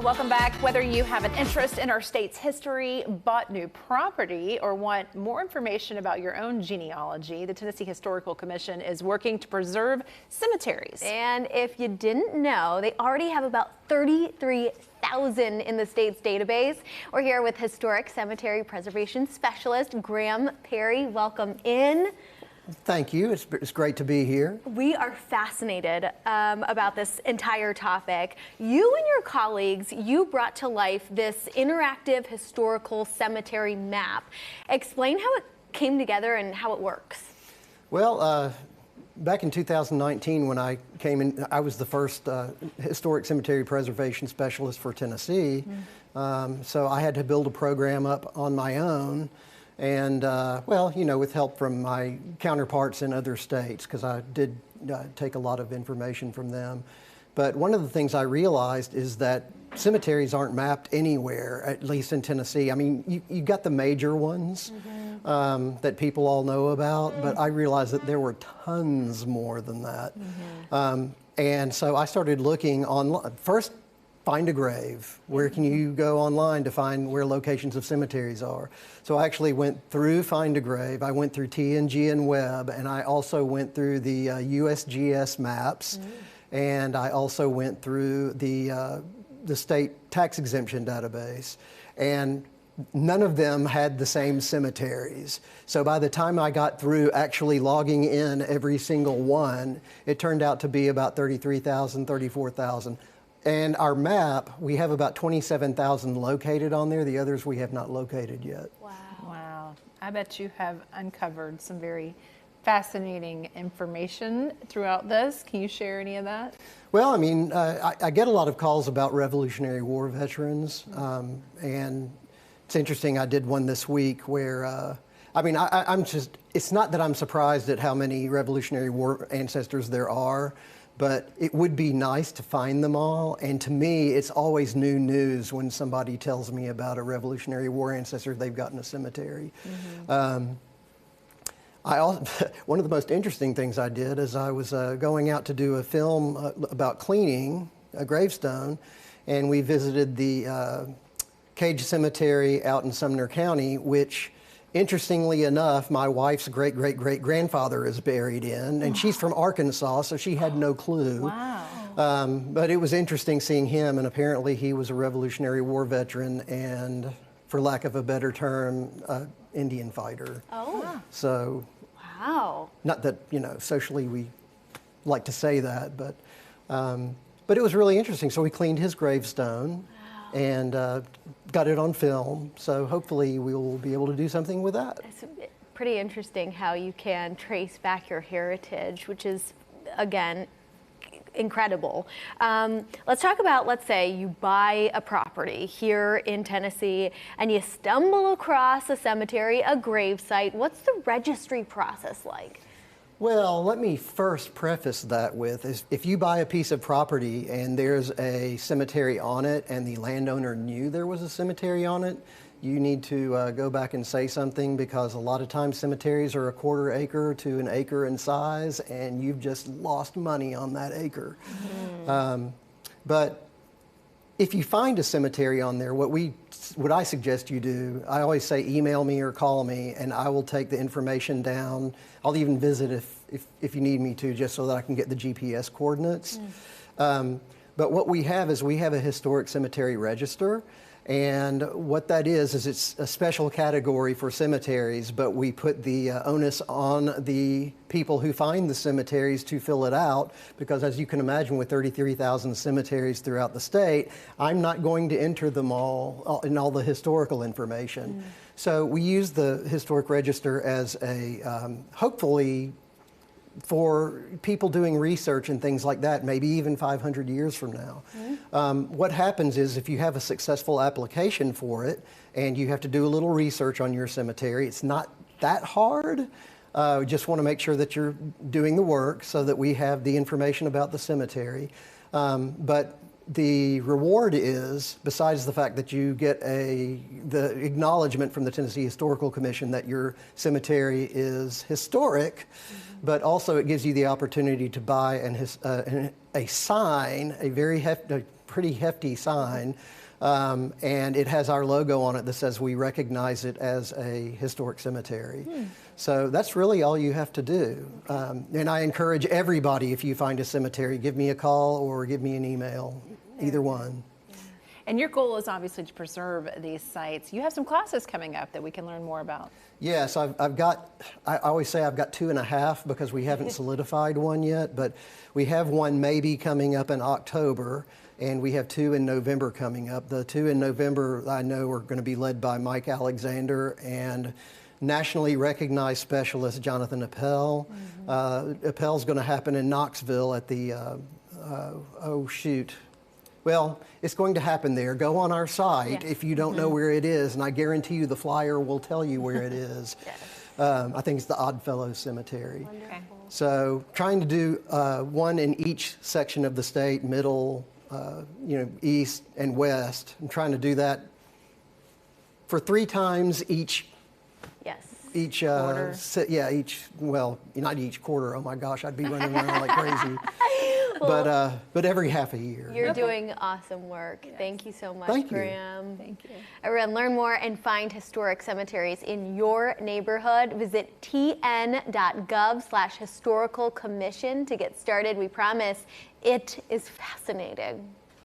Welcome back. Whether you have an interest in our state's history, bought new property, or want more information about your own genealogy, the Tennessee Historical Commission is working to preserve cemeteries. And if you didn't know, they already have about 33,000 in the state's database. We're here with Historic Cemetery Preservation Specialist Graham Perry. Welcome in. Thank you. It's great to be here. We are fascinated about this entire topic. You and your colleagues, you brought to life this interactive historical cemetery map. Explain how it came together and how it works. Well, back in 2019 when I came in, I was the first historic cemetery preservation specialist for Tennessee. So I had to build a program up on my own. And, well, you know, with help from my counterparts in other states, because I did take a lot of information from them. But one of the things I realized is that cemeteries aren't mapped anywhere, at least in Tennessee. I mean, you got the major ones that people all know about, but I realized that there were tons more than that. And so I started looking online. First, find a grave. Where can you go online to find where locations of cemeteries are? So I actually went through Find a Grave. I went through TNG and Web, and I also went through the USGS maps, and I also went through the state tax exemption database. And none of them had the same cemeteries. So by the time I got through actually logging in every single one, it turned out to be about 33,000, 34,000. And our map, we have about 27,000 located on there. The others we have not located yet. Wow. Wow. I bet you have uncovered some very fascinating information throughout this. Can you share any of that? Well, I mean, I get a lot of calls about Revolutionary War veterans. And it's interesting, I did one this week where, I mean, I'm just, it's not that I'm surprised at how many Revolutionary War ancestors there are, but it would be nice to find them all. And to me, it's always new news when somebody tells me about a Revolutionary War ancestor they've got in a cemetery. One of the most interesting things I did is I was going out to do a film about cleaning a gravestone, and we visited the Cage Cemetery out in Sumner County, which, interestingly enough, my wife's great-great-great-grandfather is buried in, and she's from Arkansas, so she had no clue. Wow. But it was interesting seeing him, and apparently he was a Revolutionary War veteran and, for lack of a better term, Indian fighter. Oh. So, Wow. not that, you know, socially we like to say that, but it was really interesting. So we cleaned his gravestone and got it on film. So hopefully we'll be able to do something with that. It's pretty interesting how you can trace back your heritage, which is, again, incredible. Let's talk about, let's say you buy a property here in Tennessee and you stumble across a cemetery, a grave site. What's the registry process like? Well, let me first preface that with, if you buy a piece of property and there's a cemetery on it and the landowner knew there was a cemetery on it, you need to go back and say something, because a lot of times cemeteries are a quarter acre to an acre in size, and you've just lost money on that acre. But if you find a cemetery on there, what I suggest you do, I always say email me or call me, and I will take the information down. I'll even visit if you need me to, just so that I can get the GPS coordinates. But what we have is we have a historic cemetery register. And what that is it's a special category for cemeteries, but we put the onus on the people who find the cemeteries to fill it out, because as you can imagine, with 33,000 cemeteries throughout the state, I'm not going to enter them all in all the historical information. So we use the historic register as a, hopefully, for people doing research and things like that, maybe even 500 years from now. What happens is, if you have a successful application for it and you have to do a little research on your cemetery, it's not that hard. We just want to make sure that you're doing the work so that we have the information about the cemetery. But the reward is, besides the fact that you get the acknowledgement from the Tennessee Historical Commission that your cemetery is historic, but also it gives you the opportunity to buy a sign, a very hefty, pretty hefty sign. And it has our logo on it that says we recognize it as a historic cemetery. So that's really all you have to do. And I encourage everybody, if you find a cemetery, give me a call or give me an email, either one. And your goal is obviously to preserve these sites. You have some classes coming up that we can learn more about. Yes, I've got, I always say I've got 2.5 because we haven't solidified one yet, but we have one maybe coming up in October, and we have 2 in November coming up. The 2 in November I know are going to be led by Mike Alexander and nationally recognized specialist Jonathan Appel. Appel's going to happen in Knoxville at the, well, it's going to happen there. Go on our site if you don't know where it is, and I guarantee you the flyer will tell you where it is. I think it's the Oddfellows Cemetery. Okay. So trying to do one in each section of the state, middle, east and west. I'm trying to do that for 3 times each. Each quarter. Well, not each quarter. Oh my gosh, I'd be running around like crazy. But every half a year. You're doing awesome work. Thank you so much, Thank you. Graham. Thank you. Everyone, learn more and find historic cemeteries in your neighborhood. Visit tn.gov/historical commission to get started. We promise it is fascinating.